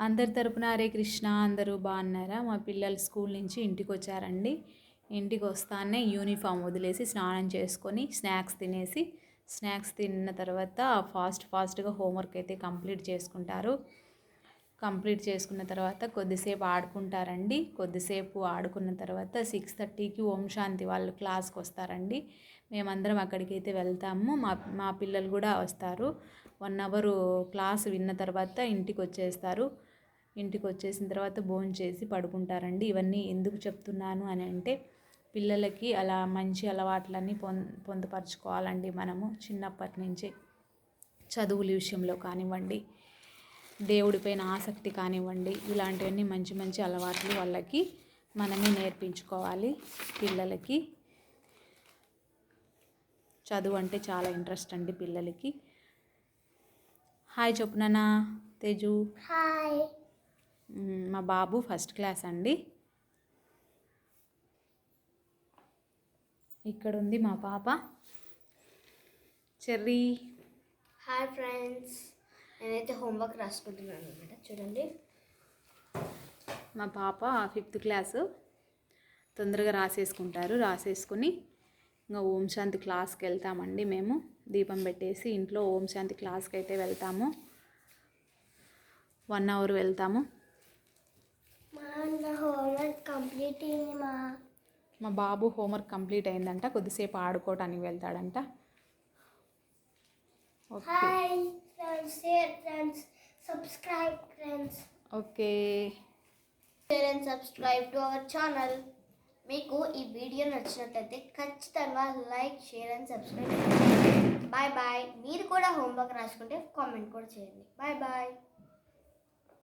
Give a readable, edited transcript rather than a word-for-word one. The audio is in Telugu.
అందరి తరపున హరే కృష్ణ. అందరూ బాగున్నారా? మా పిల్లలు స్కూల్ నుంచి ఇంటికి వచ్చారండి. ఇంటికి వస్తానే యూనిఫామ్ వదిలేసి స్నానం చేసుకొని స్నాక్స్ తిన్న తర్వాత ఫాస్ట్గా హోంవర్క్ అయితే కంప్లీట్ చేసుకుంటారు. కంప్లీట్ చేసుకున్న తర్వాత కొద్దిసేపు ఆడుకుంటారండి. కొద్దిసేపు ఆడుకున్న తర్వాత 6:30కి ఓం శాంతి వాళ్ళు క్లాస్కి వస్తారండి. మేమందరం అక్కడికి అయితే వెళ్తాము. మా పిల్లలు కూడా వస్తారు. 1 అవర్ క్లాస్ విన్న తర్వాత ఇంటికి వచ్చేస్తారు. ఇంటికి వచ్చేసిన తర్వాత భోంచేసి పడుకుంటారండి. ఇవన్నీ ఎందుకు చెప్తున్నాను అని అంటే, పిల్లలకి అలా మంచి అలవాట్లన్నీ పొందుపరచుకోవాలండి మనము చిన్నప్పటి నుంచే. చదువుల విషయంలో కానివ్వండి, దేవుడిపైన ఆసక్తి కానివ్వండి, ఇలాంటివన్నీ మంచి మంచి అలవాట్లు వాళ్ళకి మనమే నేర్పించుకోవాలి. పిల్లలకి చదువు అంటే చాలా ఇంట్రెస్ట్ అండి పిల్లలకి. హాయ్ చెప్పు నాన్న. తేజు హాయ్. మా బాబు ఫస్ట్ క్లాస్ అండి. ఇక్కడ ఉంది మా పాప చెర్రీ. హాయ్ ఫ్రెండ్స్, నేనైతే హోంవర్క్ రాసుకుంటున్నాను అనమాట. చూడండి, మా పాప 5th క్లాసు. తొందరగా రాసేసుకుని ఇంకా ఓం శాంతి క్లాస్కి వెళ్తామండి. మేము దీపం పెట్టేసి ఇంట్లో ఓం శాంతి క్లాస్కి అయితే వెళ్తాము. 1 అవర్ వెళ్తాము. హోంవర్క్ కంప్లీట్ అయింది. మా బాబు హోంవర్క్ కంప్లీట్ అయిందంట. కొద్దిసేపు ఆడుకోవటానికి వెళ్తాడంట. Hi friends, share friends, subscribe friends. Okay, share and subscribe to our channel. మీకు ఈ వీడియో నచ్చినట్లయితే ఖచ్చితంగా like, share and subscribe. Bye bye. మీరు కూడా హోంవర్క్ రాసుకుంటే కామెంట్ కూడా చేయండి. Bye bye.